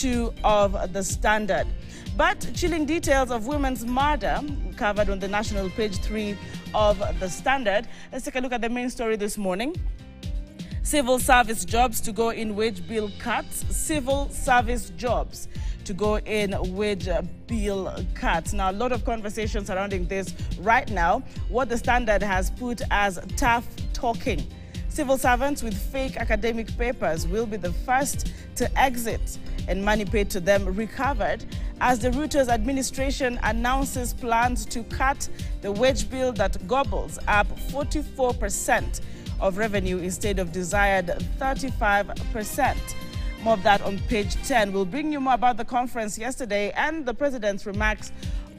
2 of The Standard. But chilling details of women's murder covered on the national page 3 of The Standard. Let's take a look at the main story this morning. Civil service jobs to go in wage bill cuts. Civil service jobs to go in wage bill cuts. Now, a lot of conversation surrounding this right now. What The Standard has put as tough talking. Civil servants with fake academic papers will be the first to exit and money paid to them recovered as the Ruto's administration announces plans to cut the wage bill that gobbles up 44% of revenue instead of desired 35%. More of that on page 10. We'll bring you more about the conference yesterday and the president's remarks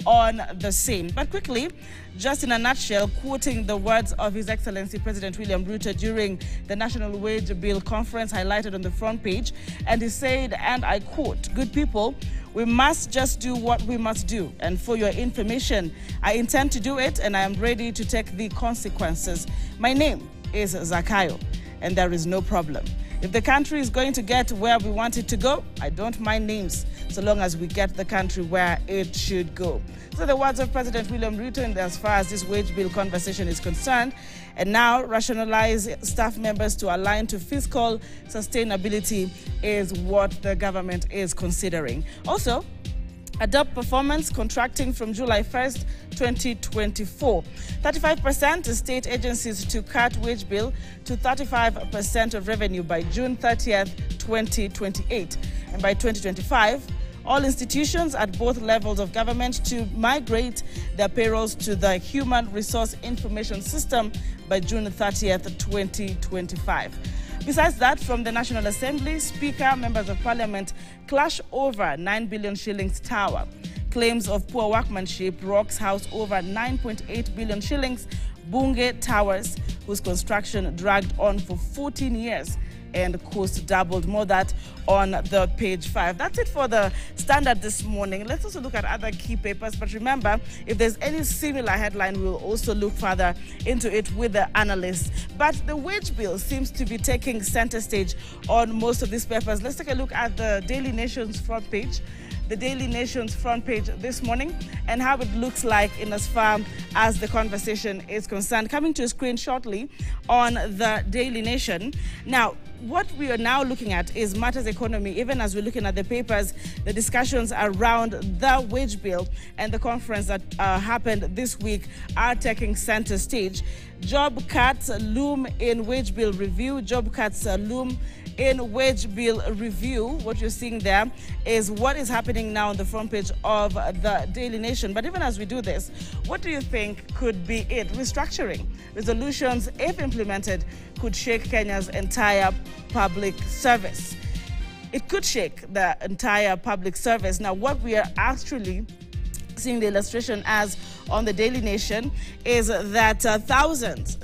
on the same. But quickly, just in a nutshell, quoting the words of His Excellency President William Ruto during the National Wage Bill Conference highlighted on the front page, and he said, and I quote, "Good people, we must just do what we must do. And for your information, I intend to do it and I am ready to take the consequences. My name is Zakayo, and there is no problem. If the country is going to get where we want it to go, I don't mind names, so long as we get the country where it should go." So the words of President William Ruto in as far as this wage bill conversation is concerned, and now rationalize staff members to align to fiscal sustainability is what the government is considering. Also, adopt performance contracting from July 1st, 2024. 35% state agencies to cut wage bill to 35% of revenue by June 30th, 2028. And by 2025, all institutions at both levels of government to migrate their payrolls to the Human Resource Information System by June 30th, 2025. Besides that, from the National Assembly, Speaker, members of Parliament clash over 9 billion shillings tower. Claims of poor workmanship rocks house over 9.8 billion shillings Bunge Towers, whose construction dragged on for 14 years and cost doubled. More that on the page 5. That's it for the Standard this morning. Let's also look at other key papers. But remember, if there's any similar headline, we'll also look further into it with the analysts. But the wage bill seems to be taking center stage on most of these papers. Let's take a look at the Daily Nation's front page. The Daily Nation's front page this morning and how it looks like in as far as the conversation is concerned. Coming to a screen shortly on the Daily Nation. Now, what we are now looking at is matters economy. Even as we're looking at the papers, the discussions around the wage bill and the conference that happened this week are taking center stage. Job cuts loom in wage bill review. Job cuts loom in wage bill review. What you're seeing there is what is happening now on the front page of the Daily Nation. But even as we do this, what do you think could be it? Restructuring resolutions, if implemented, could shake Kenya's entire public service. It could shake the entire public service. Now, what we are actually seeing the illustration as on the Daily Nation is that thousands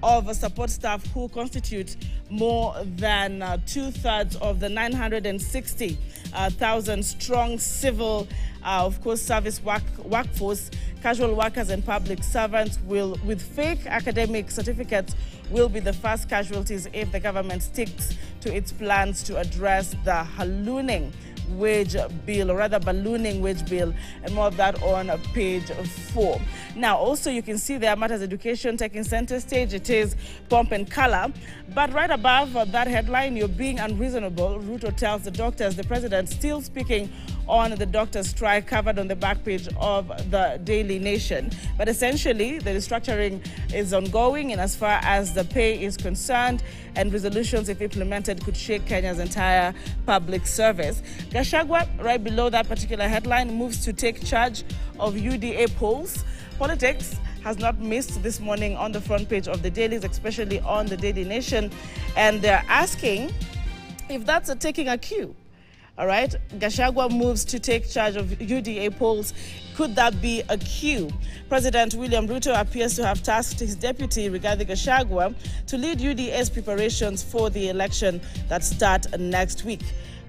of support staff who constitute more than 2/3 of the 960,000 strong civil, of course, service workforce, casual workers and public servants will, with fake academic certificates, will be the first casualties if the government sticks to its plans to address the ballooning wage bill, or rather ballooning wage bill, and more of that on page 4. Now, also you can see there matters education taking center stage. It is pomp and color, but right above that headline, you're being unreasonable, Ruto tells the doctors. The president still speaking on the doctor strike, covered on the back page of the Daily Nation. But essentially, the restructuring is ongoing in as far as the pay is concerned, and resolutions, if implemented, could shake Kenya's entire public service. Gachagua, right below that particular headline, moves to take charge of UDA polls. Politics has not missed this morning on the front page of the dailies, especially on the Daily Nation, and they're asking if that's taking a cue. All right, Gachagua moves to take charge of UDA polls. Could that be a cue? President William Ruto appears to have tasked his deputy, Rigathi Gachagua, to lead UDA's preparations for the election that start next week.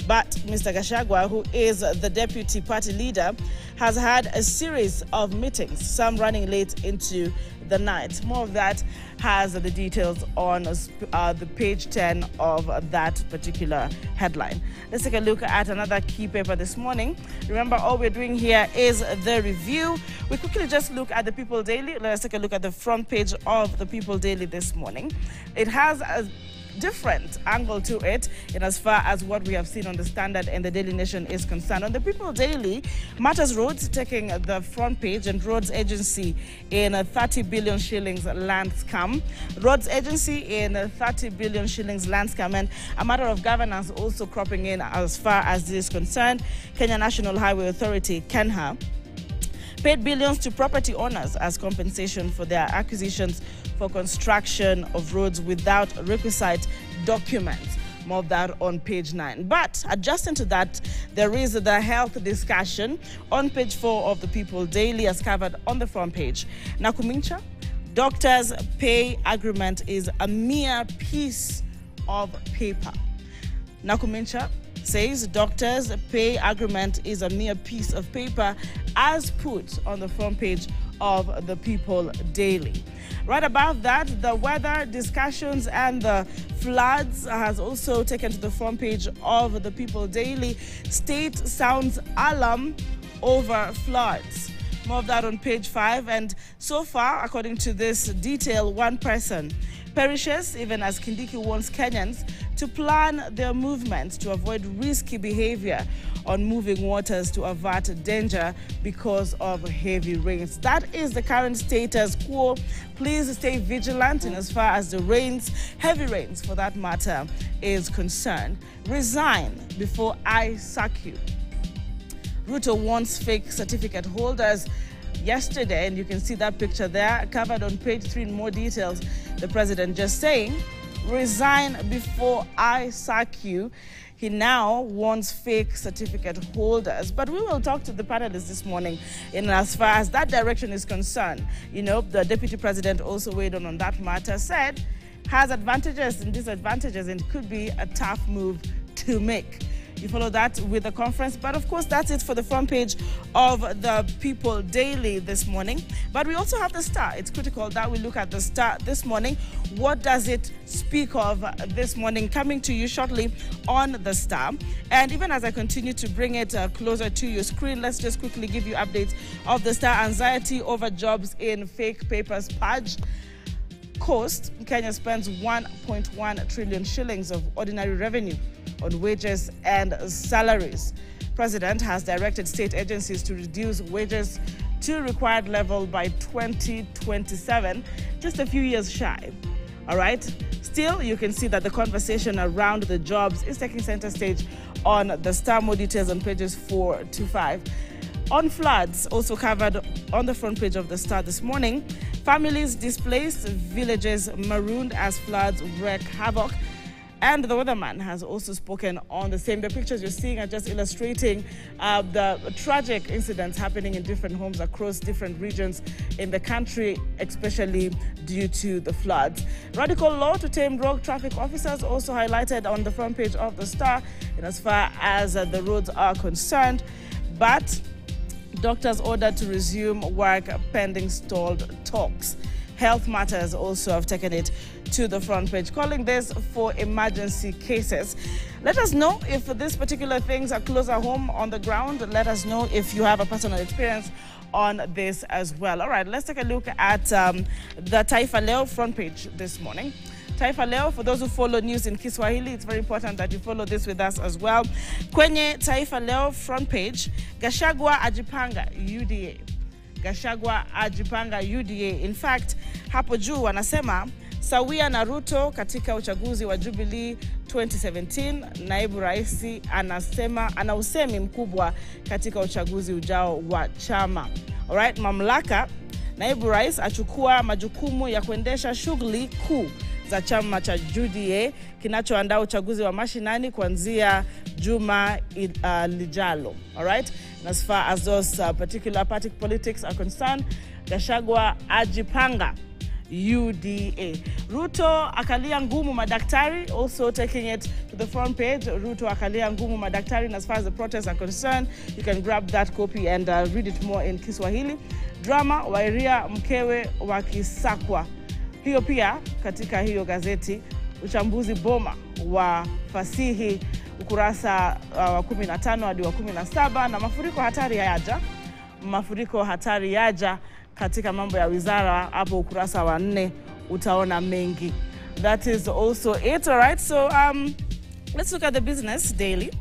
But Mr. Gachagua, who is the deputy party leader, has had a series of meetings, some running late into the night. More of that has the details on the page 10 of that particular headline. Let's take a look at another key paper this morning. Remember, all we're doing here is the review. We quickly just look at the People Daily. Let's take a look at the front page of the People Daily this morning. It has a different angle to it in as far as what we have seen on the Standard and the Daily Nation is concerned. On the People Daily, Matters Roads taking the front page, and Roads Agency in 30 billion shillings land scam. Roads Agency in 30 billion shillings land scam, and a matter of governance also cropping in as far as this is concerned. Kenya National Highway Authority, KENHA, paid billions to property owners as compensation for their acquisitions for construction of roads without requisite documents. More of that on page 9. But adjusting to that, there is the health discussion on page 4 of the People Daily, as covered on the front page. Nakumincha, doctors' pay agreement is a mere piece of paper. Nakumincha says doctors' pay agreement is a mere piece of paper, as put on the front page of the People Daily. Right above that, the weather discussions and the floods has also taken to the front page of the People Daily. State sounds alarm over floods. More of that on page 5. And so far, according to this detail, one person perishes, even as Kindiki warns Kenyans to plan their movements to avoid risky behavior on moving waters to avert danger because of heavy rains. That is the current status quo. Please stay vigilant in as far as the rains, heavy rains for that matter, is concerned. Resign before I sack you. Ruto wants fake certificate holders yesterday, and you can see that picture there, covered on page 3 in more details. The president just saying, resign before I sack you. He now wants fake certificate holders. But we will talk to the panelists this morning in as far as that direction is concerned. You know, the deputy president also weighed on that matter, said has advantages and disadvantages, and could be a tough move to make. You follow that with the conference. But of course, that's it for the front page of the People Daily this morning. But we also have the Star. It's critical that we look at the Star this morning. What does it speak of this morning? Coming to you shortly on the Star. And even as I continue to bring it closer to your screen, let's just quickly give you updates of the Star. Anxiety over jobs in fake papers purge. Coast, Kenya spends 1.1 trillion shillings of ordinary revenue on wages and salaries. President has directed state agencies to reduce wages to required level by 2027, just a few years shy. All right. Still, you can see that the conversation around the jobs is taking center stage on the Star. More details on pages 4 to 5. On floods, also covered on the front page of the Star this morning. Families displaced, villages marooned as floods wreak havoc. And the weatherman has also spoken on the same. The pictures you're seeing are just illustrating the tragic incidents happening in different homes across different regions in the country, especially due to the floods. Radical law to tame rogue traffic officers also highlighted on the front page of the Star in as far as the roads are concerned. But doctors ordered to resume work pending stalled talks. Health Matters also have taken it to the front page, calling this for emergency cases. Let us know if these particular things are closer home on the ground. Let us know if you have a personal experience on this as well. All right, let's take a look at the Taifa Leo front page this morning. Taifa Leo, for those who follow news in Kiswahili, it's very important that you follow this with us as well. Kwenye Taifa Leo front page, Gachagua ajipanga UDA. Gachagua ajipanga UDA. In fact, hapo juu wanasema sawia na Ruto katika uchaguzi wa Jubilee 2017, naibu rais anasema ana usemi mkubwa katika uchaguzi ujao wa chama. Alright, mamlaka, naibu rais achukua majukumu ya kuendesha shughuli kuu za chama cha UDA kinachoandaa uchaguzi wa mashinani kuanzia juma lijalo. Alright, and as far as those particular party politics are concerned, Gachagua ajipanga. UDA. Ruto akalia ngumu madaktari, also taking it to the front page. Ruto akalia ngumu madaktari, and as far as the protests are concerned, you can grab that copy and read it more in Kiswahili. Drama, Wairia mkewe wakisakwa. Hiyo pia katika hiyo gazeti. Uchambuzi boma wa fasihi, ukurasa wa 15 hadi wa 17, na mafuriko hatari yaja katika mambo ya wizara, hapo ukurasa wa 4 utaona mengi. That is also it. All right, so let's look at the business daily.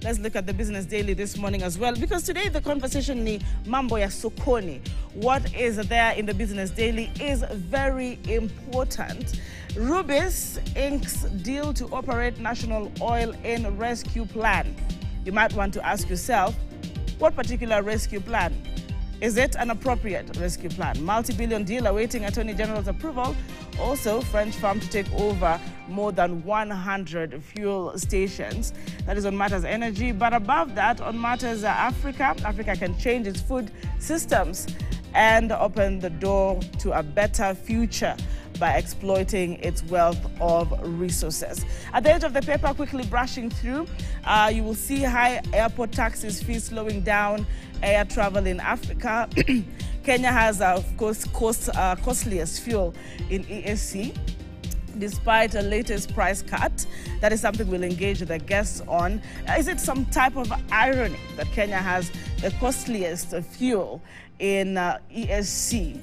Let's look at the business daily this morning as well, because today the conversation ni mambo ya sokoni. What is there in the business daily is very important. Rubis inks deal to operate National Oil and Rescue Plan. You might want to ask yourself, what particular rescue plan? Is it an appropriate rescue plan? Multi-billion deal awaiting Attorney General's approval. Also, French firm to take over more than 100 fuel stations. That is on matters energy. But above that, on matters Africa, Africa can change its food systems and open the door to a better future by exploiting its wealth of resources. At the edge of the paper, quickly brushing through, you will see high airport taxes, fees slowing down air travel in Africa. Kenya has, of course, costliest fuel in ESC. Despite a latest price cut, that is something we'll engage the guests on. Is it some type of irony that Kenya has the costliest fuel in ESC,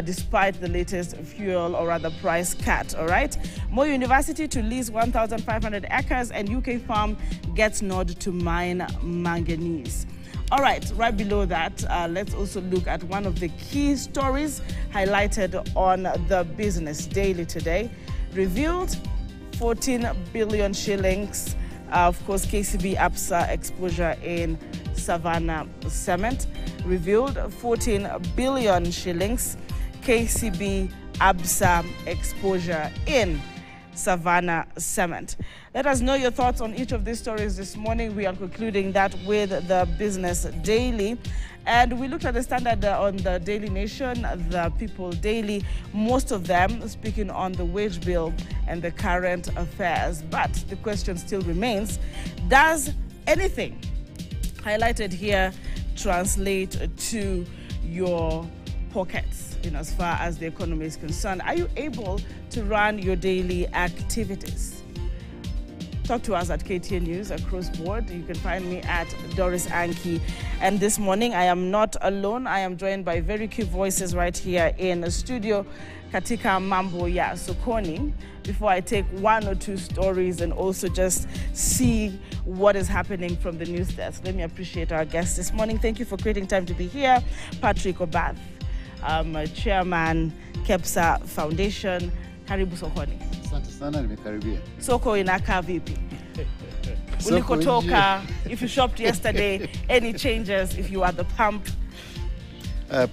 despite the latest fuel, or rather price cut, all right? Moi University to lease 1,500 acres, and UK farm gets nod to mine manganese. All right, right below that, let's also look at one of the key stories highlighted on the Business Daily today. Revealed 14 billion shillings, of course, KCB ABSA exposure in Savannah Cement. Revealed 14 billion shillings, KCB ABSA exposure in Savannah Cement. Let us know your thoughts on each of these stories this morning. We are concluding that with the Business Daily. And we looked at the standard on the Daily Nation, the People Daily, most of them speaking on the wage bill and the current affairs. But the question still remains, does anything highlighted here translate to your pockets, as far as the economy is concerned? Are you able to run your daily activities? Talk to us at KTN News across board. You can find me at Doris Anki. And this morning, I am not alone. I am joined by very key voices right here in the studio. Katika mambo ya sokoni. Before I take one or two stories and also just see what is happening from the news desk, let me appreciate our guests this morning. Thank you for creating time to be here. Patrick Obath, Chairman, KEPSA Foundation. Karibu sokoni. Asante sana, nimekaribia. Soko inakaa vipi? Ulikotoka, if you shopped yesterday, any changes if you are at the pump?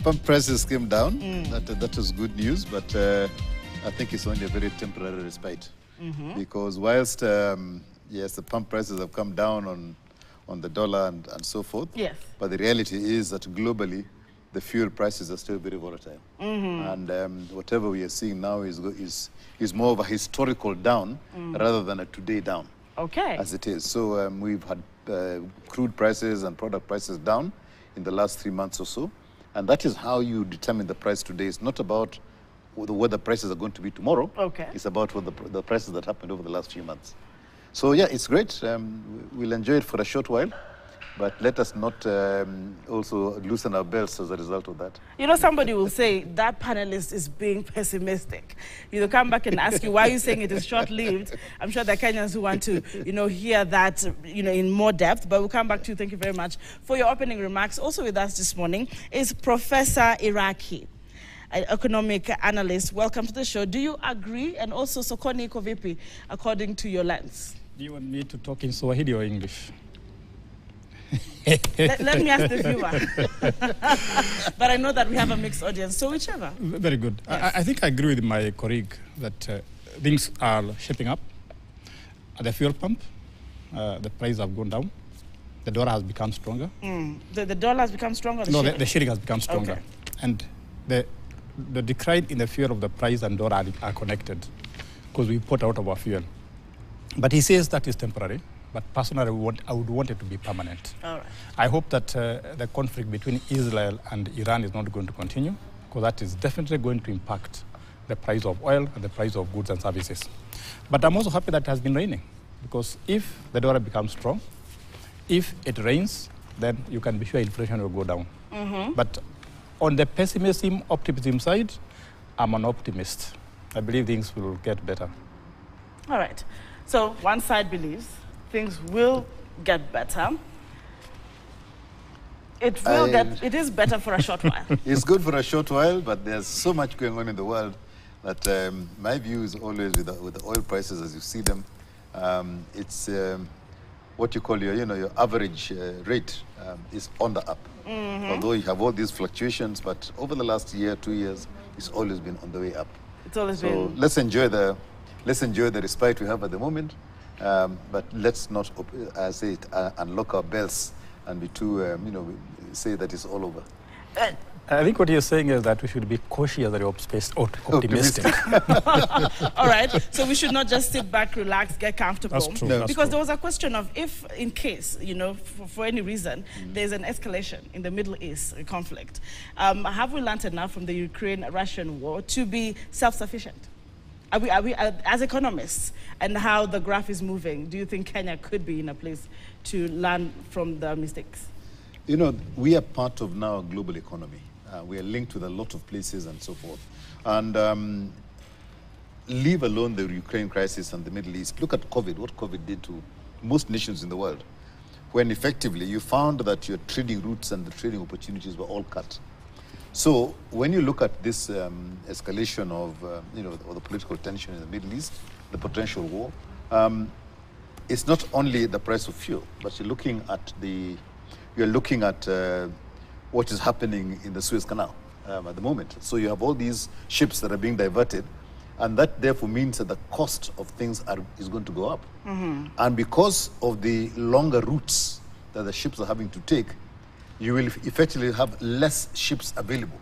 Pump prices came down. That was good news, but I think it's only a very temporary respite. Because whilst, yes, the pump prices have come down on the dollar and so forth, yes, but the reality is that globally, the fuel prices are still very volatile. And whatever we are seeing now is more of a historical down rather than a today down. Okay. As it is. So we've had crude prices and product prices down in the last 3 months or so. And that is how you determine the price today. It's not about what the prices are going to be tomorrow. Okay. It's about what the prices that happened over the last few months. So yeah, it's great. We'll enjoy it for a short while. But let us not also loosen our belts as a result of that. Somebody will say that panelist is being pessimistic. Come back and ask you, why are you saying it is short-lived? I'm sure there are Kenyans who want to, hear that, in more depth. But we'll come back to you. Thank you very much for your opening remarks. Also with us this morning is Professor Iraki, an economic analyst. Welcome to the show. Do you agree? And also, sokoni iko vipi, according to your lens? Do you want me to talk in Swahili or English? let me ask the viewer. But I know that we have a mixed audience, so whichever. Very good. Yes. I think I agree with my colleague that things are shaping up. At the fuel pump, the prices have gone down. The dollar has become stronger. The dollar has become stronger? The shilling has become stronger. Okay. And the the decline in the fuel of the price and dollar are connected because we import out of our fuel. But he says that is temporary. But personally, I would want it to be permanent. All right. I hope that the conflict between Israel and Iran is not going to continue, because that is definitely going to impact the price of oil and the price of goods and services. But I'm also happy that it has been raining, because if the dollar becomes strong, if it rains, then you can be sure inflation will go down. But on the pessimism, optimism side, I'm an optimist. I believe things will get better. All right. So one side believes things will get better. It is better for a short while. It's good for a short while, but there's so much going on in the world that my view is always with the oil prices as you see them. It's what you call your average rate is on the up. Although you have all these fluctuations, but over the last year, 2 years, it's always been on the way up. It's always been. So let's enjoy the respite we have at the moment. But let's not unlock our bells and be too, say that it's all over. I think what you're saying is that we should be cautiously optimistic. All right. So we should not just sit back, relax, get comfortable. That's true. No. That's Because true. there was a question of if, in case, for any reason, there's an escalation in the Middle East conflict, have we learned enough from the Ukraine-Russian war to be self-sufficient? Are we, as economists, and how the graph is moving, do you think Kenya could be in a place to learn from the mistakes? We are part of now a global economy. We are linked with a lot of places and so forth. And leave alone the Ukraine crisis and the Middle East. Look at COVID, what COVID did to most nations in the world, when effectively you found that your trading routes and the trading opportunities were all cut. So when you look at this escalation of, or the political tension in the Middle East, the potential war, it's not only the price of fuel, but you're looking at what is happening in the Suez Canal at the moment. So you have all these ships that are being diverted, and that therefore means that the cost of things is going to go up. And because of the longer routes that the ships are having to take, you will effectively have less ships available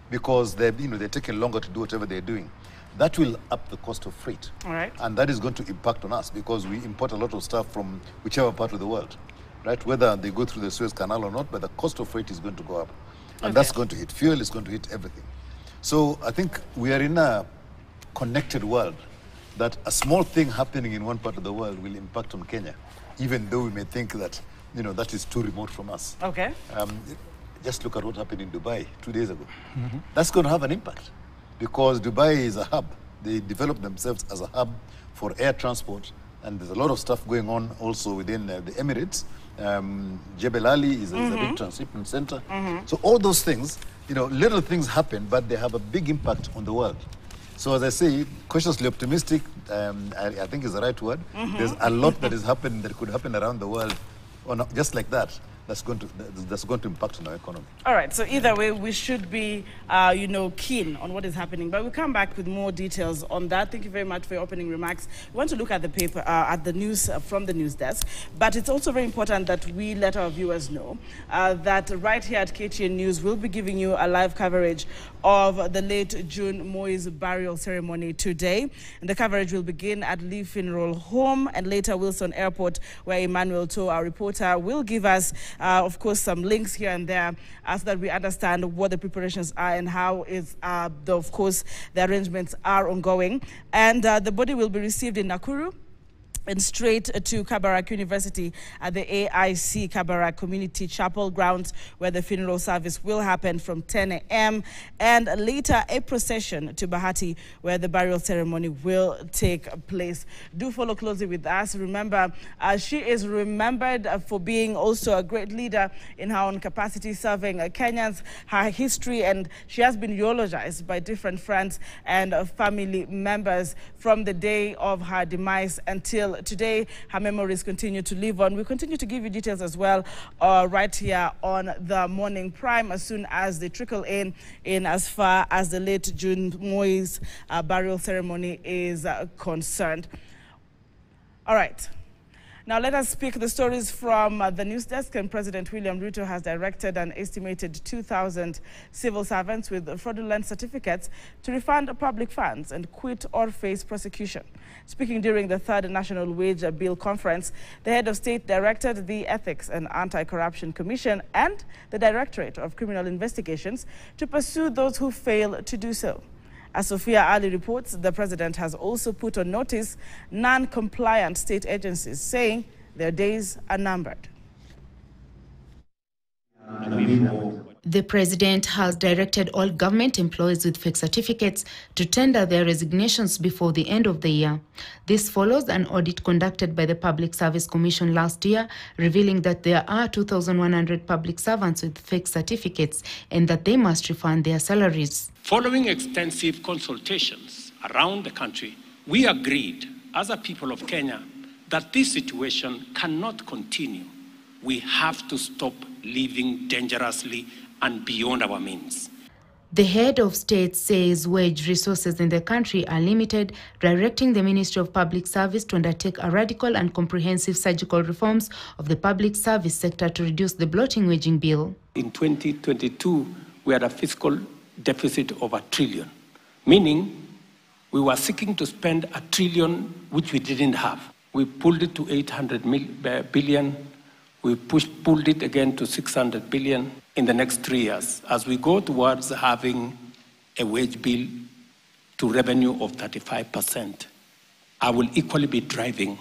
because they're taking longer to do whatever they're doing. That will up the cost of freight. All right. And that is going to impact on us because we import a lot of stuff from whichever part of the world, right? Whether they go through the Suez Canal or not, but the cost of freight is going to go up. And that's going to hit fuel, it's going to hit everything. So I think we are in a connected world that a small thing happening in one part of the world will impact on Kenya, even though we may think that that is too remote from us. Okay. Just look at what happened in Dubai 2 days ago. That's going to have an impact because Dubai is a hub. They developed themselves as a hub for air transport, and there's a lot of stuff going on also within the Emirates. Jebel Ali is a big transshipment center. So all those things, little things happen, but they have a big impact on the world. So as I say, cautiously optimistic, I think is the right word. There's a lot that is happening that could happen around the world, or not, just like that. That's going to impact on our economy. All right. So either way, we should be, keen on what is happening. But we'll come back with more details on that. Thank you very much for your opening remarks. We want to look at the paper, at the news from the news desk. But it's also very important that we let our viewers know that right here at KTN News, we'll be giving you a live coverage of the late June Moi's burial ceremony today. And the coverage will begin at Lee Funeral Home and later Wilson Airport, where Emmanuel To, our reporter, will give us of course, some links here and there so that we understand what the preparations are and how of course, the arrangements are ongoing. And the body will be received in Nakuru and straight to Kabarak University at the AIC Kabarak Community Chapel grounds, where the funeral service will happen from 10 a.m. and later a procession to Bahati, where the burial ceremony will take place. Do follow closely with us. Remember, she is remembered for being also a great leader in her own capacity, serving Kenyans, her history, and she has been eulogized by different friends and family members from the day of her demise until today. Her memories continue to live on. We'll continue to give you details as well right here on the Morning Prime as soon as they trickle in as far as the late June Moi's burial ceremony is concerned. All right. Now let us pick the stories from the news desk. And President William Ruto has directed an estimated 2,000 civil servants with fraudulent certificates to refund public funds and quit or face prosecution. Speaking during the third National Wage Bill Conference, the head of state directed the Ethics and Anti-Corruption Commission and the Directorate of Criminal Investigations to pursue those who fail to do so. As Sophia Ali reports, the president has also put on notice non-compliant state agencies, saying their days are numbered. The president has directed all government employees with fake certificates to tender their resignations before the end of the year. This follows an audit conducted by the Public Service Commission last year, revealing that there are 2,100 public servants with fake certificates and that they must refund their salaries. Following extensive consultations around the country, we agreed as a people of Kenya that this situation cannot continue. We have to stop living dangerously and beyond our means. The head of state says wage resources in the country are limited, directing the Ministry of Public Service to undertake a radical and comprehensive surgical reforms of the public service sector to reduce the bloating waging bill. In 2022, we had a fiscal deficit of $1 trillion, meaning we were seeking to spend $1 trillion which we didn't have. We pulled it to 800 billion. We pulled it again to 600 billion in the next 3 years as we go towards having a wage bill to revenue of 35%. I will equally be driving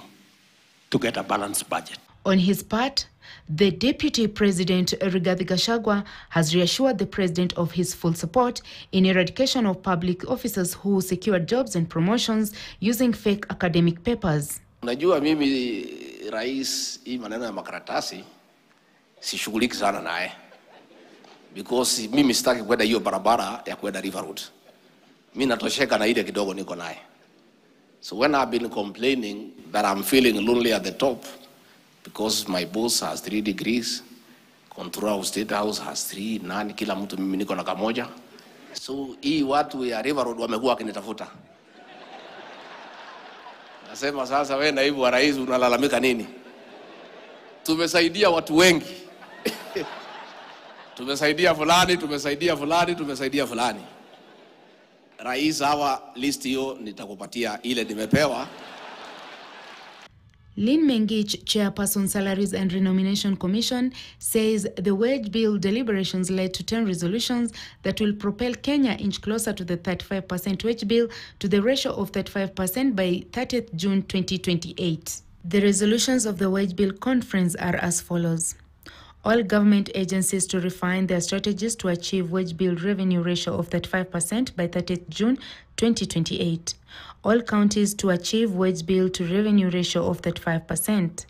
to get a balanced budget. On his part, the Deputy President Rigathi Gachagua has reassured the President of his full support in eradication of public officers who secured jobs and promotions using fake academic papers. Unajua mimi rais hii maneno ya makaratasi sishughuliki sana naye because mimi sitaki kwenda hiyo barabara ya kwenda River Road. Mimi natosheka na ile kidogo niko naye. So when I've been complaining that I'm feeling lonely at the top because my boss has 3 degrees, controller of State House has 3, nani kila mtu mimi niko na kamoja. So hii watu ya River Road wamekuwa wakinitafuta. Nasema sasa wewe naibu wa rais unalalamika nini? Tumesaidia watu wengi. Tumesaidia fulani, tumesaidia fulani, tumesaidia fulani. Rais hawa list hiyo nitakupatia ile nimepewa. Lynn Mengich, Chairperson Salaries and Renomination Commission, says the wage bill deliberations led to 10 resolutions that will propel Kenya inch closer to the 35% wage bill to the ratio of 35% by 30th June 2028. The resolutions of the wage bill conference are as follows. All government agencies to refine their strategies to achieve wage bill revenue ratio of 35% by 30th June 2028. All counties to achieve wage bill to revenue ratio of 35%.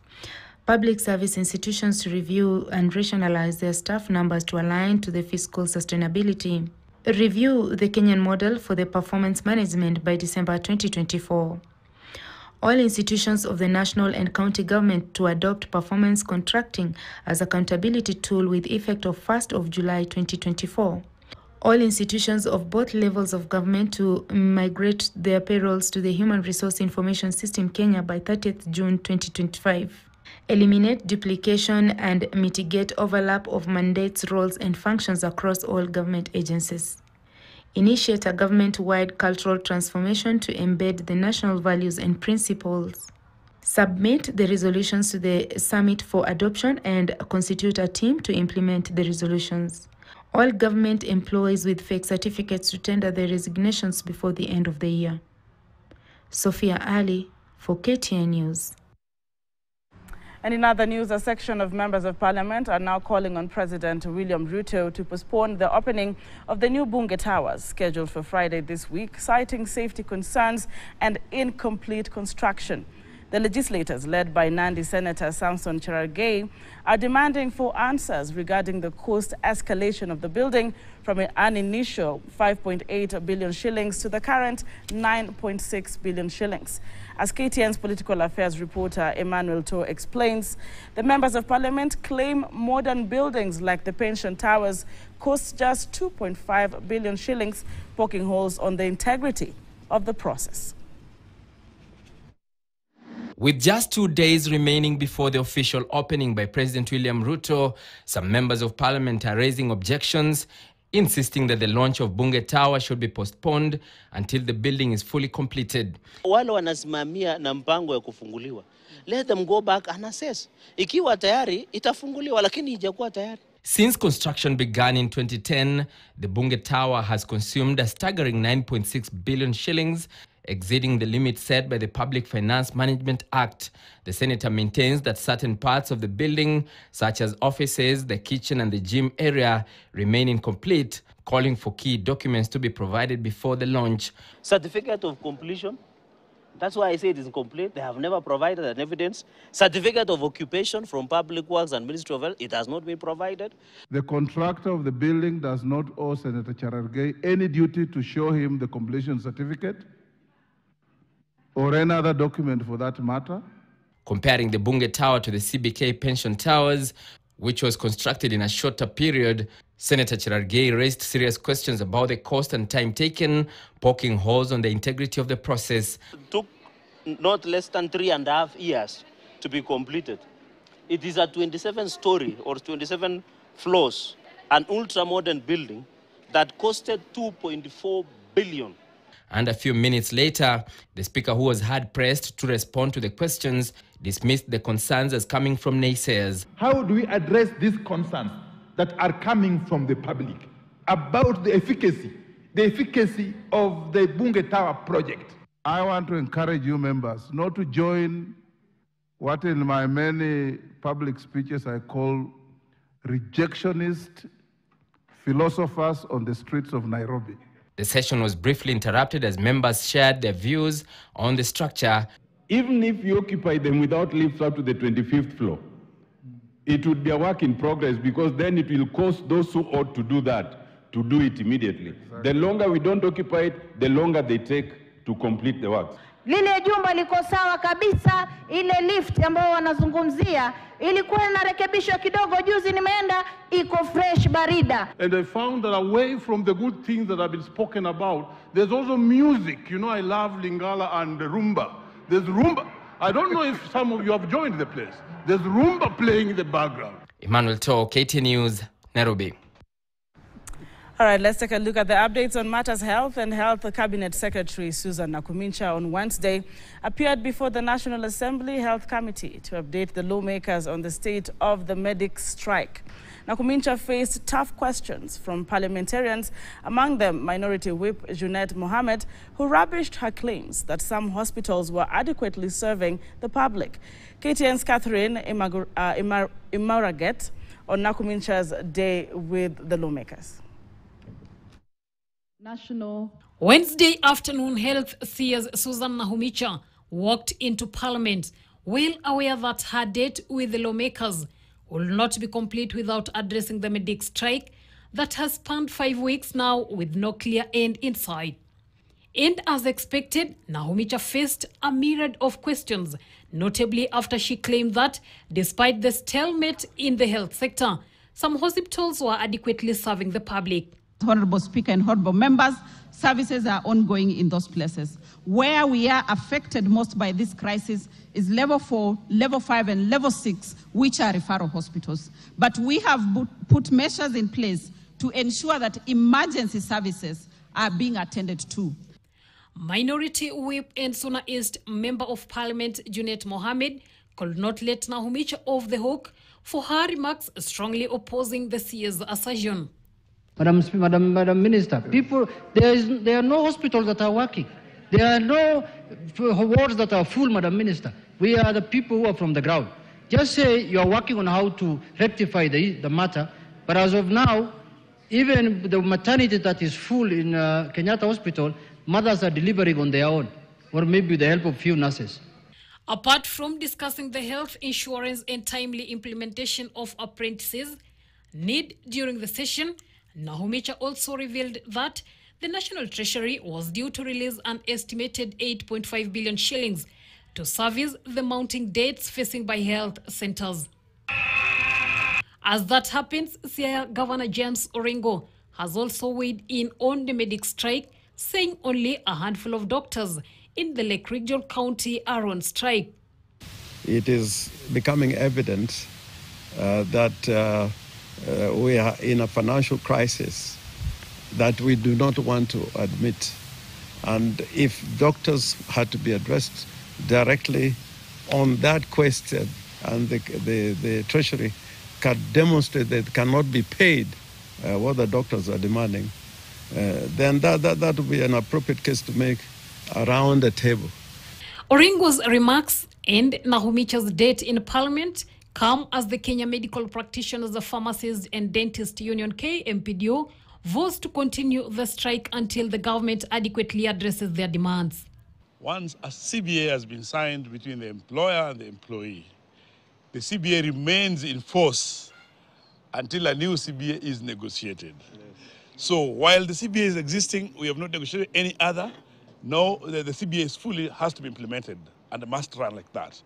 Public service institutions to review and rationalize their staff numbers to align to the fiscal sustainability. Review the Kenyan model for the performance management by December 2024. All institutions of the national and county government to adopt performance contracting as accountability tool with effect of 1st of July 2024. All institutions of both levels of government to migrate their payrolls to the Human Resource Information System Kenya by 30th June 2025. Eliminate duplication and mitigate overlap of mandates, roles, and functions across all government agencies. Initiate a government-wide cultural transformation to embed the national values and principles. Submit the resolutions to the summit for adoption and constitute a team to implement the resolutions. All government employees with fake certificates to tender their resignations before the end of the year. Sophia Ali for KTN News. And in other news, a section of members of parliament are now calling on President William Ruto to postpone the opening of the new Bunge Towers scheduled for Friday this week, citing safety concerns and incomplete construction. The legislators, led by Nandi Senator Samson Cherargei, are demanding for answers regarding the cost escalation of the building from an initial 5.8 billion shillings to the current 9.6 billion shillings. As KTN's political affairs reporter Emmanuel To explains, the members of parliament claim modern buildings like the pension towers cost just 2.5 billion shillings, poking holes on the integrity of the process. With just 2 days remaining before the official opening by President William Ruto, some members of parliament are raising objections, insisting that the launch of Bunge Tower should be postponed until the building is fully completed. Wale wanasimamia na mpango ya kufunguliwa, let them go back and assess. Ikiwa tayari itafunguliwa, lakini ijakuwa tayari. Since construction began in 2010, the Bunge Tower has consumed a staggering 9.6 billion shillings, exceeding the limit set by the Public Finance Management Act. The senator maintains that certain parts of the building, such as offices, the kitchen and the gym area, remain incomplete, calling for key documents to be provided before the launch. Certificate of completion, that's why I say it is incomplete. They have never provided an evidence. Certificate of occupation from Public Works and Ministry of Health, it has not been provided. The contractor of the building does not owe Senator Cherargei any duty to show him the completion certificate or any other document for that matter. Comparing the Bunge Tower to the CBK pension towers, which was constructed in a shorter period, Senator Cherargei raised serious questions about the cost and time taken, poking holes on the integrity of the process. It took not less than 3.5 years to be completed. It is a 27-story or 27 floors, an ultra-modern building that costed 2.4 billion. And a few minutes later, the speaker, who was hard-pressed to respond to the questions, dismissed the concerns as coming from naysayers. How do we address these concerns that are coming from the public about the efficacy of the Bunge Tower project? I want to encourage you members not to join what in my many public speeches I call rejectionist philosophers on the streets of Nairobi. The session was briefly interrupted as members shared their views on the structure. Even if you occupy them without lifts up to the 25th floor, it would be a work in progress, because then it will cost those who ought to do that to do it immediately. Exactly. The longer we don't occupy it, the longer they take to complete the work. Lile jumba liko sawa kabisa, ile lift ambayo wanazungumzia ilikuwa na rekebisho kidogo, juzi nimeenda, iko fresh barida. And I found that away from the good things that have been spoken about, there's also music. You know, I love Lingala and Rumba. There's Rumba. I don't know if some of you have joined the place. There's Rumba playing in the background. Emmanuel To, KT News, Nairobi. All right, let's take a look at the updates on matters health. And Health Cabinet Secretary Susan Nakumincha on Wednesday appeared before the National Assembly Health Committee to update the lawmakers on the state of the medics' strike. Nakumincha faced tough questions from parliamentarians, among them Minority Whip Junet Mohammed, who rubbished her claims that some hospitals were adequately serving the public. KTN's Catherine Imaraget on Nakumincha's day with the lawmakers. Wednesday afternoon, Health CS Susan Nakumincha walked into Parliament, well aware that her date with the lawmakers will not be complete without addressing the medics' strike that has spanned 5 weeks now with no clear end in sight. And as expected, Nakumincha faced a myriad of questions, notably after she claimed that despite the stalemate in the health sector, some hospitals were adequately serving the public. Honorable Speaker and honorable members, services are ongoing in those places. Where we are affected most by this crisis is level 4, level 5, and level 6, which are referral hospitals. But we have put measures in place to ensure that emergency services are being attended to. Minority Whip and Suna East Member of Parliament Junet Mohammed could not let Nakumincha off the hook for her remarks strongly opposing the CS assertion. Madam Minister, there are no hospitals that are working. There are no wards that are full, Madam Minister. We are the people who are from the ground. Just say you are working on how to rectify the matter, but as of now, even the maternity that is full in Kenyatta Hospital, mothers are delivering on their own, or maybe with the help of few nurses. Apart from discussing the health insurance and timely implementation of apprentices need during the session, Nakumincha also revealed that the National Treasury was due to release an estimated 8.5 billion shillings to service the mounting debts facing by health centers. As that happens, Siaya Governor James Orengo has also weighed in on the medics' strike, saying only a handful of doctors in the Lake Regional County are on strike. it is becoming evident that we are in a financial crisis that we do not want to admit. And if doctors had to be addressed directly on that question, and the Treasury can demonstrate that it cannot be paid what the doctors are demanding, then that would be an appropriate case to make around the table. Oringo's remarks and Nahumicha's date in Parliament come as the Kenya Medical Practitioners, the Pharmacists and Dentists Union KMPDO votes to continue the strike until the government adequately addresses their demands. Once a CBA has been signed between the employer and the employee, the CBA remains in force until a new CBA is negotiated. Yes. So while the CBA is existing, we have not negotiated any other. No, the CBA is fully has to be implemented and must run like that.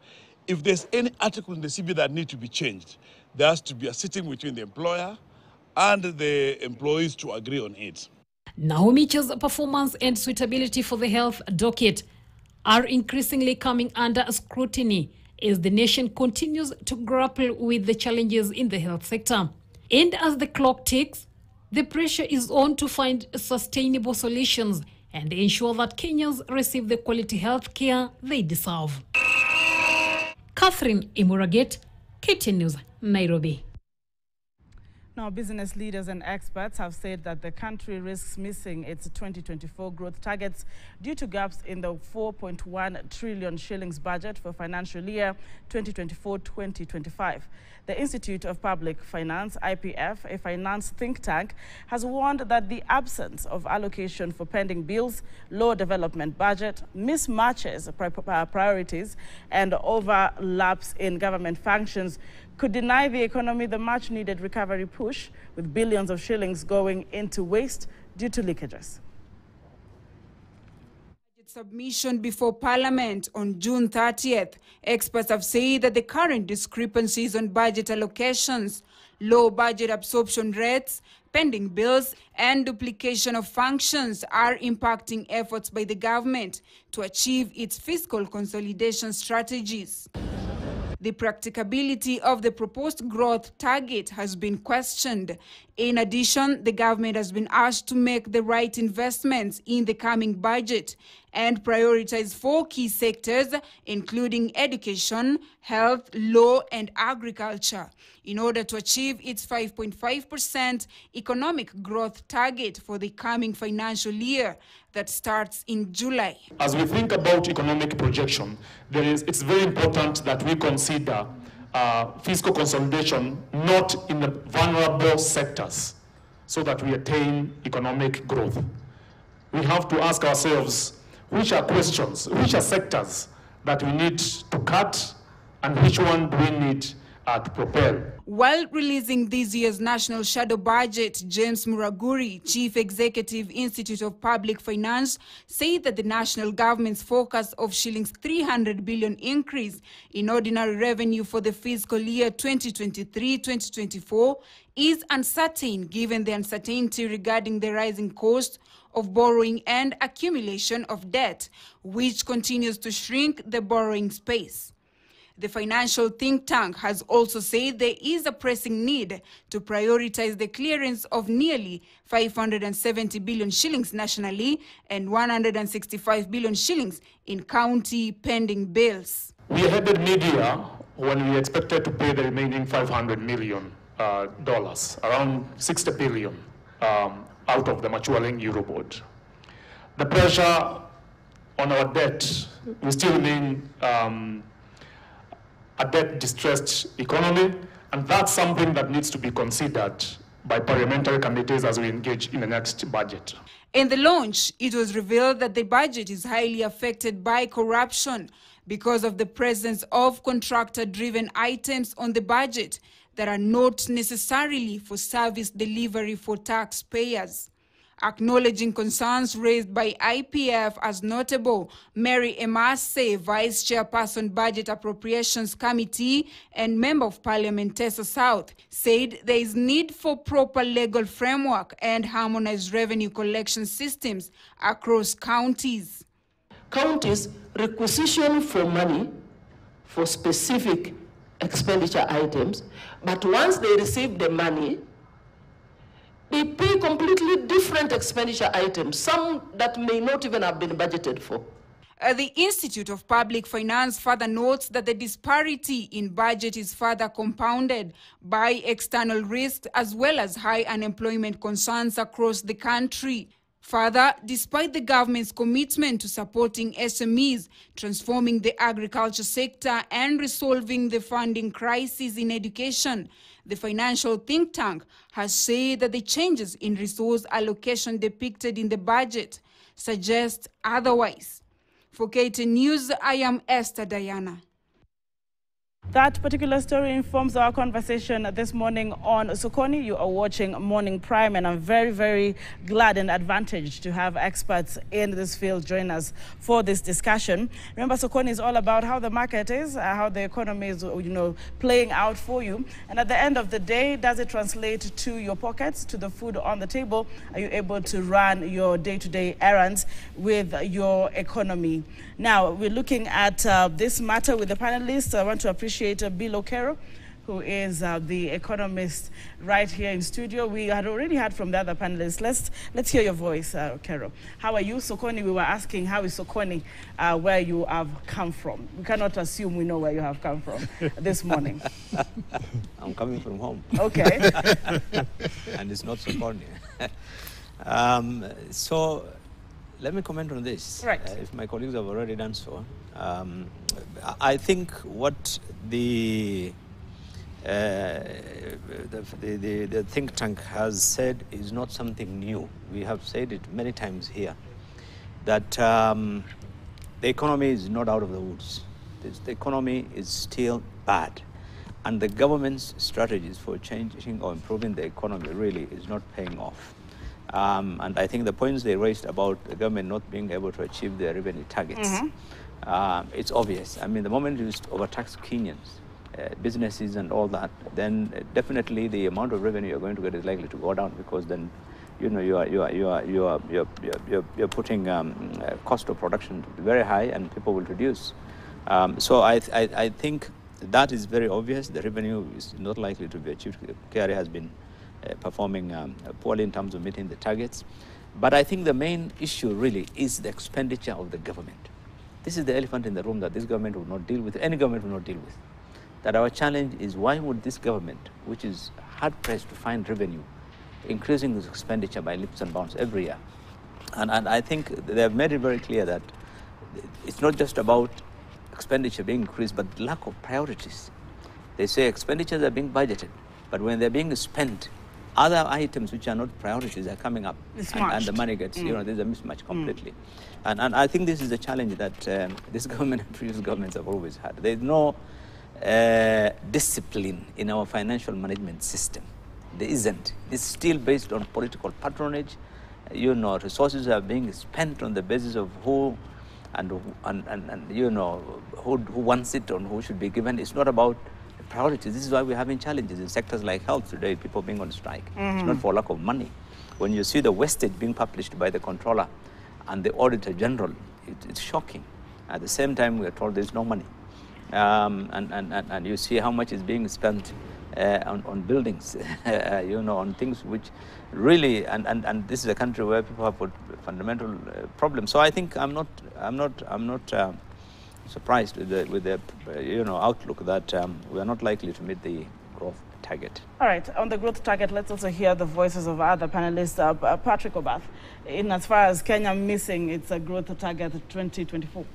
If there's any article in the CBA that need to be changed, there has to be a sitting between the employer and the employees to agree on it. Nahumicha's performance and suitability for the health docket are increasingly coming under scrutiny as the nation continues to grapple with the challenges in the health sector. And as the clock ticks, the pressure is on to find sustainable solutions and ensure that Kenyans receive the quality health care they deserve. Catherine Imuraget, KTN News, Nairobi. Now, business leaders and experts have said that the country risks missing its 2024 growth targets due to gaps in the 4.1 trillion shillings budget for financial year 2024-2025. The Institute of Public Finance, IPF, a finance think tank, has warned that the absence of allocation for pending bills, low development budget, mismatches priorities, and overlaps in government functions could deny the economy the much-needed recovery push, with billions of shillings going into waste due to leakages. Submission before Parliament on June 30th, experts have said that the current discrepancies on budget allocations, low budget absorption rates, pending bills, and duplication of functions are impacting efforts by the government to achieve its fiscal consolidation strategies. The practicability of the proposed growth target has been questioned. In addition, the government has been asked to make the right investments in the coming budget and prioritize 4 key sectors, including education, health, law, and agriculture, in order to achieve its 5.5% economic growth target for the coming financial year that starts in July. As we think about economic projection, it's very important that we consider fiscal consolidation not in the vulnerable sectors so that we attain economic growth. We have to ask ourselves, which are sectors that we need to cut and which one do we need to propel. While releasing this year's national shadow budget, James Muraguri, Chief Executive, Institute of Public Finance, said that the national government's focus of shillings 300 billion increase in ordinary revenue for the fiscal year 2023-2024 is uncertain, given the uncertainty regarding the rising cost of borrowing and accumulation of debt, which continues to shrink the borrowing space. The financial think tank has also said there is a pressing need to prioritize the clearance of nearly 570 billion shillings nationally and 165 billion shillings in county pending bills. We headed media when we expected to pay the remaining $500 million, around 60 billion out of the maturing Eurobond. The pressure on our debt will still remain a debt-distressed economy, and that's something that needs to be considered by parliamentary committees as we engage in the next budget. In the launch, it was revealed that the budget is highly affected by corruption because of the presence of contractor-driven items on the budget that are not necessarily for service delivery for taxpayers. Acknowledging concerns raised by IPF as notable, Mary Emase, Vice Chairperson Budget Appropriations Committee and Member of Parliament Tessa South, said there is need for proper legal framework and harmonized revenue collection systems across counties. Counties requisition for money for specific expenditure items, but once they receive the money, they pay completely different expenditure items, some that may not even have been budgeted for. The Institute of Public Finance further notes that the disparity in budget is further compounded by external risks as well as high unemployment concerns across the country. Further, despite the government's commitment to supporting SMEs, transforming the agriculture sector and resolving the funding crisis in education, the financial think tank has said that the changes in resource allocation depicted in the budget suggest otherwise. For KTN News, I am Esther Diana. That particular story informs our conversation this morning on Sokoni. You are watching Morning Prime, and I'm very, very glad and advantaged to have experts in this field join us for this discussion. Remember, Sokoni is all about how the market is, how the economy is, playing out for you. And at the end of the day, does it translate to your pockets, to the food on the table? Are you able to run your day-to-day errands with your economy? Now, we're looking at this matter with the panelists. I want to appreciate Bill Okero, who is the economist right here in studio. We had already heard from the other panelists. Let's hear your voice, Okero. How are you, Sokoni? We were asking, how is Sokoni where you have come from? We cannot assume we know where you have come from this morning. I'm coming from home. Okay. And it's not Sokoni. So let me comment on this. Right. If my colleagues have already done so. I think what the think tank has said is not something new. We have said it many times here, that the economy is not out of the woods. The economy is still bad. And the government's strategies for changing or improving the economy really is not paying off. And I think the points they raised about the government not being able to achieve their revenue targets, it's obvious. I mean, the moment you overtax Kenyans, businesses and all that, then definitely the amount of revenue you're going to get is likely to go down, because then you're putting cost of production very high and people will reduce. So I think that is very obvious. The revenue is not likely to be achieved. KRA has been performing poorly in terms of meeting the targets. But I think the main issue really is the expenditure of the government. This is the elephant in the room that this government will not deal with, any government will not deal with. That our challenge is, why would this government, which is hard-pressed to find revenue, increasing its expenditure by leaps and bounds every year? And I think they have made it very clear that it's not just about expenditure being increased, but lack of priorities. They say expenditures are being budgeted, but when they're being spent, other items which are not priorities are coming up, and the money gets, there's a mismatch completely. And I think this is a challenge that this government and previous governments have always had. There's no discipline in our financial management system. There isn't. It's still based on political patronage. Resources are being spent on the basis of who and who wants it and who should be given. It's not about priorities. This is why we're having challenges in sectors like health today, people being on strike. It's not for lack of money. When you see the wastage being published by the controller and the auditor general, it's shocking. At the same time, we are told there's no money. And you see how much is being spent on buildings, on things which really, and this is a country where people have fundamental problems. So I think I'm not surprised with the outlook that we are not likely to meet the growth target. All right, on the growth target, let's also hear the voices of other panelists. Patrick Obath, in as far as Kenya missing its growth target 2024.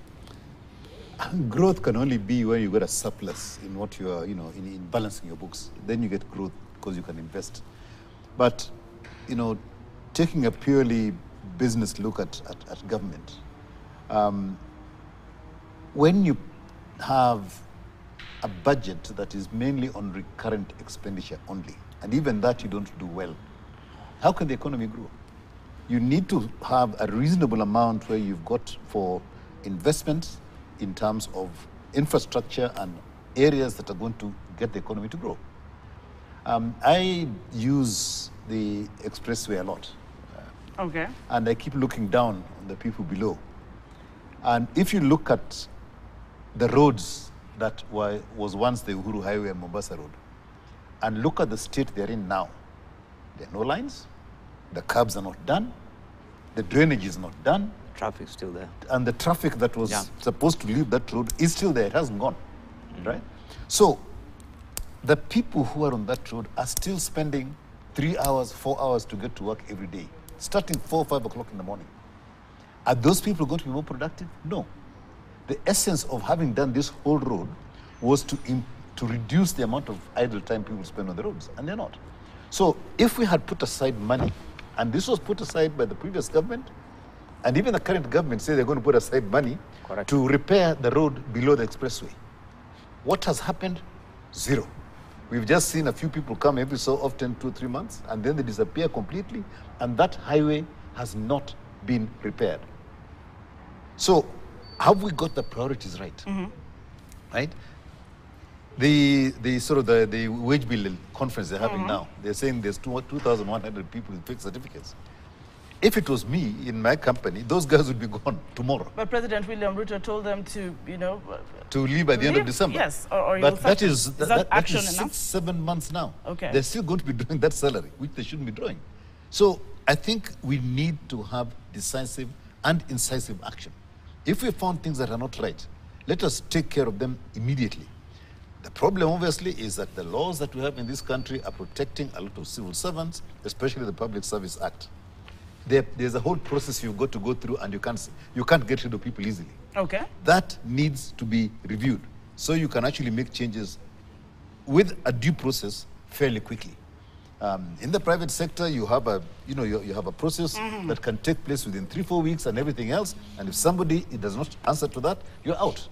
Growth can only be when you get a surplus in what you are, in balancing your books. Then you get growth because you can invest. But, taking a purely business look at government, when you have a budget that is mainly on recurrent expenditure only, and even that you don't do well, how can the economy grow? You need to have a reasonable amount where you've got for investments in terms of infrastructure and areas that are going to get the economy to grow. I use the expressway a lot. Okay. And I keep looking down on the people below. And if you look at the roads that was once the Uhuru Highway and Mombasa Road, and look at the state they're in now. There are no lines, the curbs are not done, the drainage is not done. Traffic's still there. And the traffic that was supposed to leave that road is still there, it hasn't gone, right? So the people who are on that road are still spending 3 hours, 4 hours to get to work every day, starting 4 or 5 o'clock in the morning. Are those people going to be more productive? No. The essence of having done this whole road was to reduce the amount of idle time people spend on the roads, and they're not. So if we had put aside money, and this was put aside by the previous government, and even the current government say they're going to put aside money to repair the road below the expressway. What has happened? Zero. We've just seen a few people come every so often, 2 or 3 months, and then they disappear completely, and that highway has not been repaired. So have we got the priorities right? Right? The wage bill conference they're having now, they're saying there's 2,100 people with fixed certificates. If it was me in my company, those guys would be gone tomorrow. But President William Ruto told them to, to leave by the end of December. Yes, or but that is action enough? 6, 7 months now. Okay. They're still going to be drawing that salary, which they shouldn't be drawing. So I think we need to have decisive and incisive action. If we found things that are not right, let us take care of them immediately. The problem, obviously, is that the laws that we have in this country are protecting a lot of civil servants, especially the Public Service Act. There's a whole process you've got to go through, and you can't get rid of people easily. Okay. That needs to be reviewed, so you can actually make changes with a due process fairly quickly. In the private sector, you have a process that can take place within 3-4 weeks and everything else. And if somebody does not answer to that, you're out.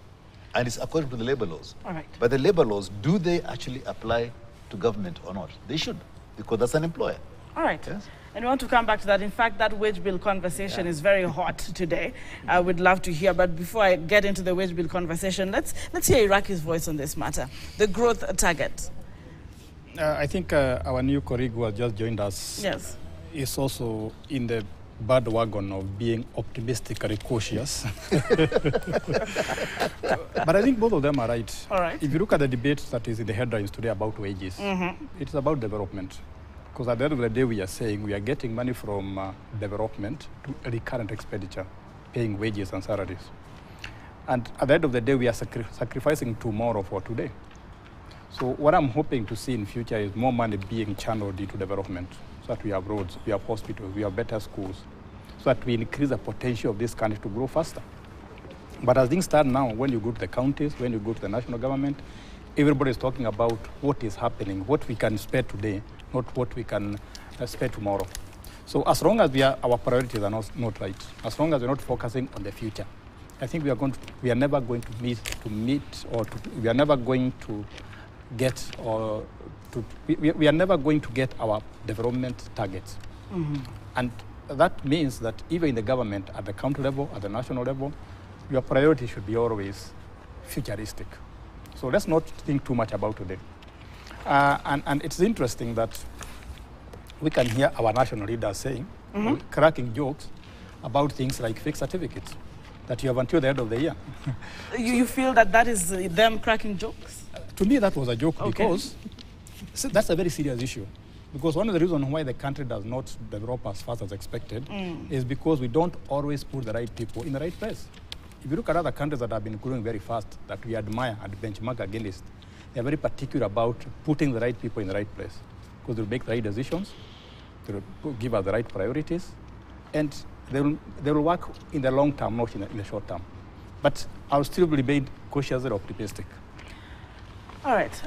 And it's according to the labor laws. All right. But the labor laws, do they actually apply to government or not? They should, because that's an employer. All right. Yes? And we want to come back to that. In fact, that wage bill conversation is very hot today. I would love to hear, but before I get into the wage bill conversation, let's hear Iraqi's voice on this matter. The growth target. I think our new colleague who has just joined us is also in the bad wagon of being optimistically cautious. But I think both of them are right. All right. If you look at the debate that is in the headlines today about wages, it's about development. Because at the end of the day, we are saying we are getting money from development to recurrent expenditure, paying wages and salaries. And at the end of the day, we are sacrificing tomorrow for today. So what I'm hoping to see in future is more money being channeled into development, so that we have roads, we have hospitals, we have better schools, so that we increase the potential of this country to grow faster. But as things stand now, when you go to the counties, when you go to the national government, everybody is talking about what is happening, what we can spare today, not what we can spare tomorrow. So as long as our priorities are not right, as long as we're not focusing on the future, I think we are never going to we are never going to get our development targets. And that means that even in the government, at the county level, at the national level, your priority should be always futuristic. So let's not think too much about today. And it's interesting that we can hear our national leaders saying, cracking jokes about things like fixed certificates that you have until the end of the year. You feel that is them cracking jokes? To me, that was a joke because that's a very serious issue. Because one of the reasons why the country does not develop as fast as expected is because we don't always put the right people in the right place. If you look at other countries that have been growing very fast, that we admire and benchmark against, they're very particular about putting the right people in the right place. Because they'll make the right decisions, they'll give us the right priorities, and they will work in the long term, not in the short term. But I'll still remain cautiously optimistic. All right,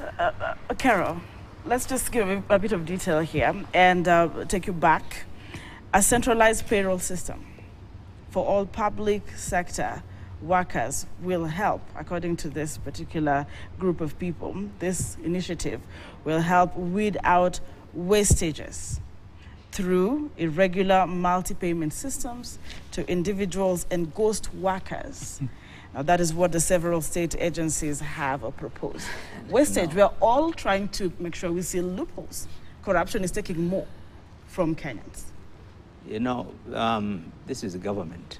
Carol, let's just give a bit of detail here and take you back. A centralized payroll system for all public sector workers will help, according to this particular group of people. This initiative will help weed out wastages through irregular multi-payment systems to individuals and ghost workers. Now, that is what the several state agencies have proposed. Wastage, we are all trying to make sure we see loopholes. Corruption is taking more from Kenyans. You know, this is a government.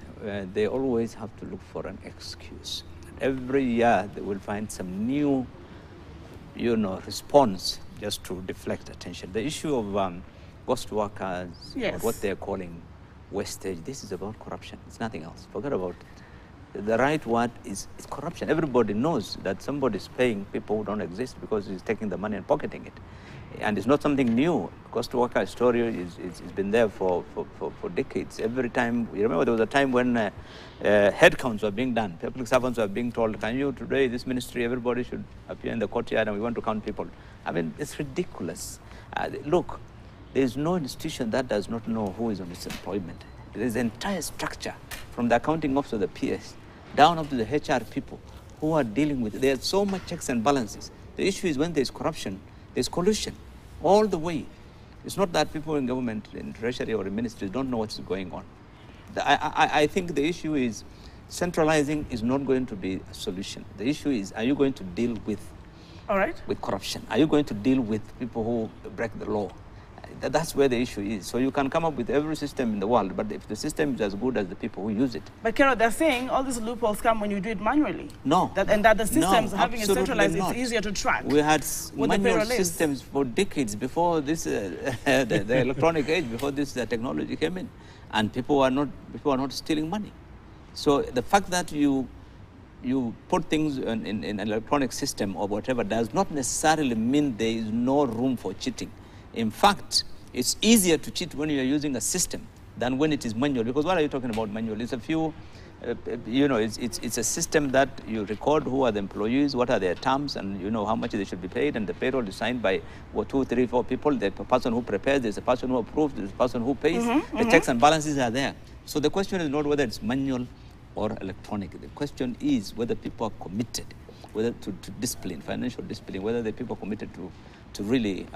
They always have to look for an excuse. every year they will find some new, response just to deflect attention. The issue of ghost workers, or what they're calling wastage, this is about corruption. It's nothing else. Forget about it. The right word is corruption. Everybody knows that somebody's paying people who don't exist because he's taking the money and pocketing it. And it's not something new. Ghost worker story it's been there for decades. Every time, you remember there was a time when headcounts were being done. Public servants were being told, can you today, this ministry, everybody should appear in the courtyard and we want to count people. I mean, it's ridiculous. Look, there's no institution that does not know who is on its employment. There's an entire structure from the accounting officer, the PS, down up to the HR people who are dealing with it. There's so much checks and balances. The issue is when there's corruption, there's collusion all the way. It's not that people in government, in treasury or in ministries don't know what's going on. I think the issue is centralizing is not going to be a solution. The issue is, are you going to deal with corruption? Are you going to deal with people who break the law? That's where the issue is. So you can come up with every system in the world, but if the system is as good as the people who use it. But Carol, they're saying all these loopholes come when you do it manually. No. And that the systems, having it centralized, not. it's easier to track. We had manual systems for decades before this, the electronic age, before this technology came in. And people are not stealing money. So the fact that you put things in an electronic system or whatever does not necessarily mean there is no room for cheating. In fact, it's easier to cheat when you're using a system than when it is manual. Because what are you talking about manual? It's a few, it's a system that you record who are the employees, what are their terms, and you know how much they should be paid, and the payroll is signed by 2, 3, 4 people. The person who prepares, there's a person who approves, there's a person who pays. The checks and balances are there. So the question is not whether it's manual or electronic. The question is whether people are committed, whether to discipline, financial discipline, whether the people are committed to really,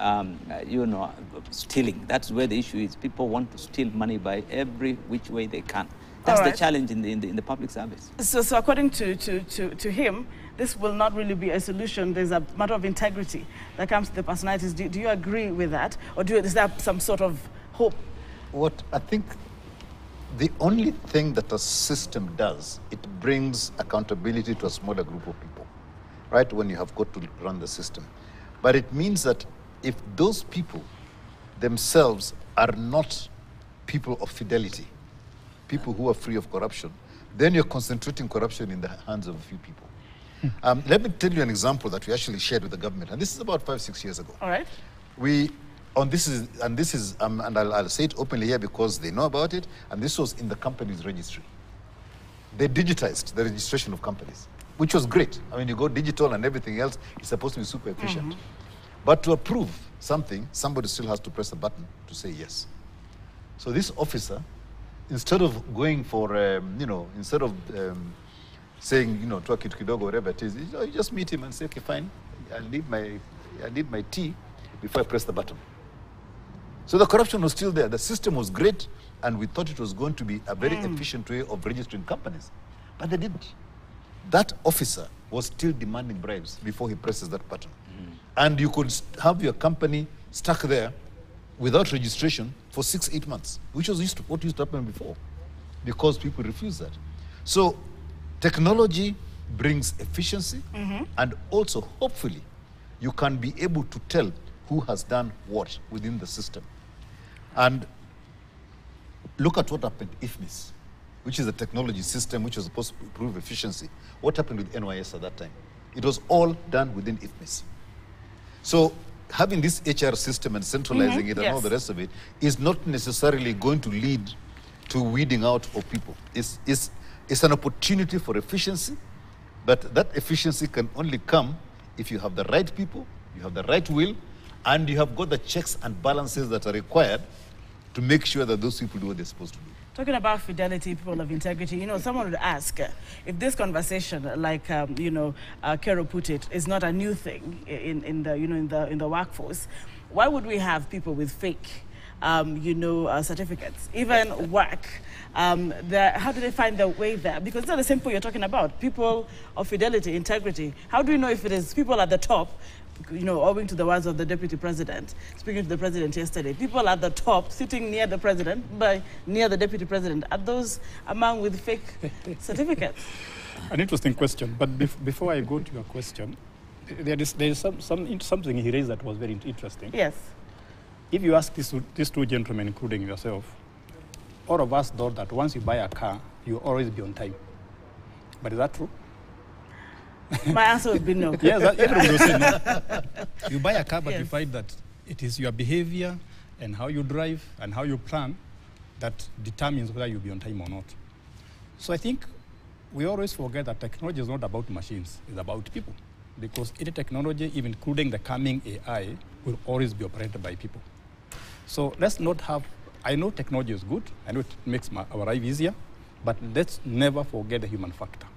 stealing. That's where the issue is. People want to steal money by every which way they can. That's the challenge in the public service. So according to him, this will not really be a solution. There's a matter of integrity that comes to the personalities. Do you agree with that? Or is there some sort of hope? What I think, the only thing that a system does, it brings accountability to a smaller group of people, right? When you have got to run the system. But it means that if those people themselves are not people of fidelity, people who are free of corruption, then you're concentrating corruption in the hands of a few people. Let me tell you an example that we actually shared with the government, and this is about 5-6 years ago. All right. And I'll say it openly here because they know about it, and this was in the company's registry. They digitized the registration of companies, which was great. I mean, you go digital and everything else is supposed to be super efficient. But to approve something, somebody still has to press a button to say yes. So this officer, instead of going for, instead of saying, twa kitu kidogo, whatever it is, you just meet him and say, okay, fine, I need my tea before I press the button. So the corruption was still there. The system was great, and we thought it was going to be a very efficient way of registering companies. But they didn't. That officer was still demanding bribes before he presses that button. And you could have your company stuck there without registration for 6-8 months, which was what used to happen before, because people refuse that. So technology brings efficiency, and also, hopefully, you can be able to tell who has done what within the system. And look at what happened IFMIS, which is a technology system which was supposed to improve efficiency. What happened with NYS at that time? It was all done within IFMIS. So having this HR system and centralizing it and all the rest of it is not necessarily going to lead to weeding out of people. It's an opportunity for efficiency, but that efficiency can only come if you have the right people, you have the right will, and you have got the checks and balances that are required to make sure that those people do what they're supposed to do. Talking about fidelity, people of integrity, someone would ask if this conversation, like Kero put it, is not a new thing in the workforce. Why would we have people with fake, certificates, even work? How do they find their way there? Because it's not the same people you're talking about. People of fidelity, integrity. How do you know if it is people at the top owing to the words of the deputy president, speaking to the president yesterday, people at the top sitting near the president, near the deputy president, are those among with fake certificates? An interesting question, but before I go to your question, there is something he raised that was very interesting. Yes. If you ask these two gentlemen, including yourself, all of us thought that once you buy a car, you'll always be on time. But is that true? My answer would be no. Yes, everybody will say no. You buy a car, but you find that it is your behavior and how you drive and how you plan that determines whether you'll be on time or not. So I think we always forget that technology is not about machines, it's about people. Because any technology, even including the coming AI, will always be operated by people. So let's not have, I know technology is good, I know it makes our life easier, but let's never forget the human factor.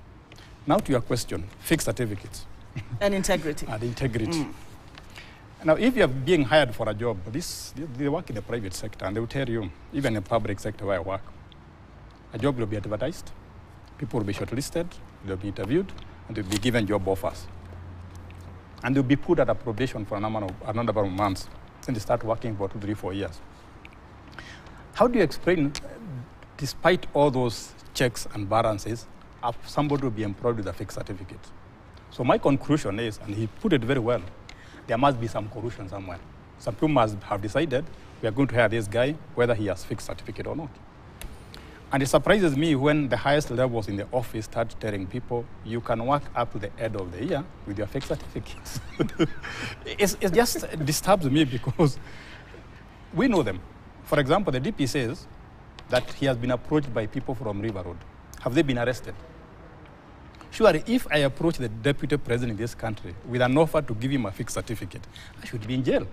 Now to your question, fake certificates. And integrity. And integrity. Now, if you're being hired for a job, they work in the private sector, and they will tell you, even in the public sector where I work, a job will be advertised, people will be shortlisted, they'll be interviewed, and they'll be given job offers. And they'll be put at a probation for a number of months, then they start working for 2, 3, 4 years. How do you explain, despite all those checks and balances, somebody will be employed with a fake certificate? So my conclusion is, and he put it very well, there must be some corruption somewhere. Some people must have decided, we are going to hire this guy, whether he has fake certificate or not. And it surprises me when the highest levels in the office start telling people, you can work up to the end of the year with your fake certificates. It just disturbs me because we know them. For example, the DP says that he has been approached by people from River Road. Have they been arrested? Surely, if I approach the deputy president in this country with an offer to give him a fake certificate, I should be in jail.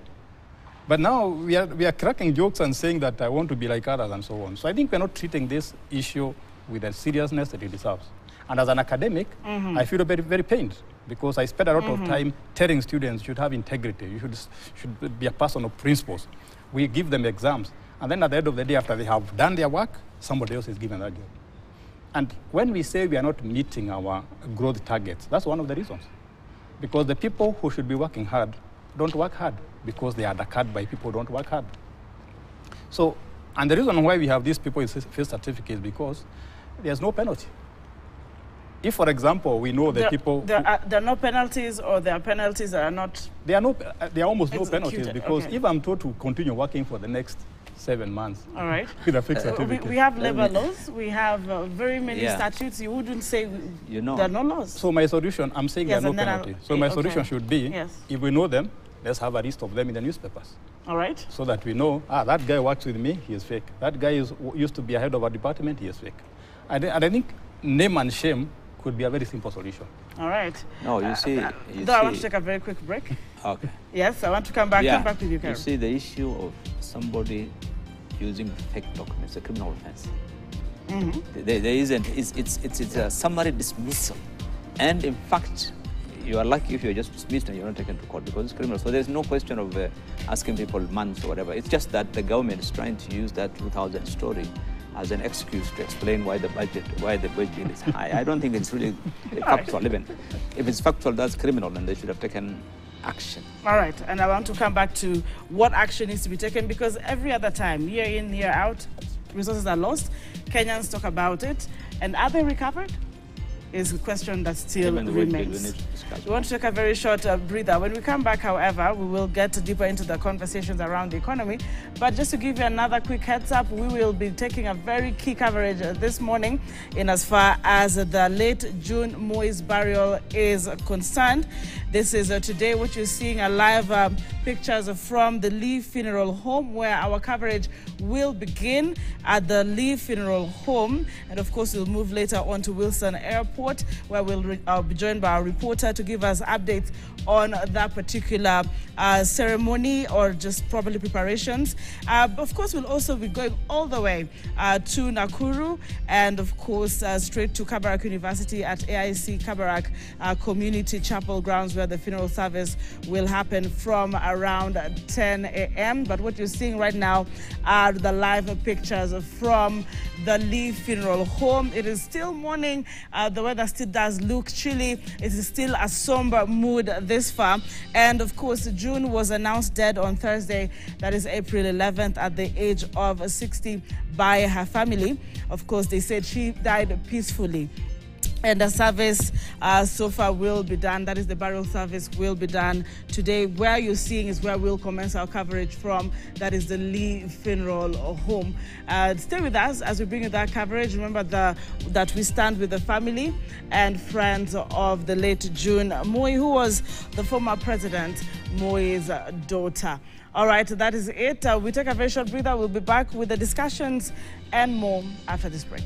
But now we are cracking jokes and saying that I want to be like others and so on. So I think we're not treating this issue with the seriousness that it deserves. And as an academic, I feel very, very pained because I spend a lot of time telling students you should have integrity, you should be a person of principles. We give them exams, and then at the end of the day, after they have done their work, somebody else is given that job. And when we say we are not meeting our growth targets, that's one of the reasons. Because the people who should be working hard don't work hard because they are undercut by people who don't work hard. So, and the reason why we have these people with fake certificates is because there's no penalty. If, for example, we know that people... There are no penalties, or there are penalties that are not... There are almost no penalties because if I'm told to continue working for the next 7 months. All right. With a fake certificate. We have labor laws. We have very many statutes. You wouldn't say there are no laws. So my solution, I'm saying there are no penalties. So my solution should be, if we know them, let's have a list of them in the newspapers. All right. So that we know, that guy works with me, he is fake. That guy used to be a head of a department, he is fake. And I think name and shame could be a very simple solution. All right. No, you see... I want to take a very quick break. Okay. Yes, I want to come back with you, Karen. You see, the issue of somebody using fake documents, a criminal offense. There isn't, it's a summary dismissal. And in fact, you are lucky if you're just dismissed and you're not taken to court because it's criminal. So there's no question of asking people months or whatever. It's just that the government is trying to use that 2000 story as an excuse to explain why the wage bill is high. I don't think it's really factual even. If it's factual, that's criminal and they should have taken action. All right, and I want to come back to what action needs to be taken because every other time, year in, year out, resources are lost. Kenyans talk about it. And are they recovered? Is a question that still remains. We want to take a very short breather. When we come back, however, we will get deeper into the conversations around the economy. But just to give you another quick heads up, we will be taking a very key coverage this morning in as far as the late June Moi's burial is concerned. This is today what you're seeing are live pictures from the Lee Funeral Home, where our coverage will begin at the Lee Funeral Home. And of course, we'll move later on to Wilson Airport, where I'll be joined by our reporter to give us updates on that particular ceremony or just probably preparations. Of course, we'll also be going all the way to Nakuru and, of course, straight to Kabarak University at AIC Kabarak Community Chapel grounds, where the funeral service will happen from around 10 a.m. But what you're seeing right now are the live pictures from the Lee Funeral Home. It is still morning. The weather weather still does look chilly. It is still a somber mood this far. And of course, June was announced dead on Thursday, that is April 11th, at the age of 60 by her family. Of course, they said she died peacefully. And the service so far will be done. That is, the burial service will be done today. Where you're seeing is where we'll commence our coverage from. That is the Lee Funeral Home. Stay with us as we bring you that coverage. Remember that we stand with the family and friends of the late June Moi, who was the former president, Moi's daughter. All right, that is it. We take a very short breather. We'll be back with the discussions and more after this break.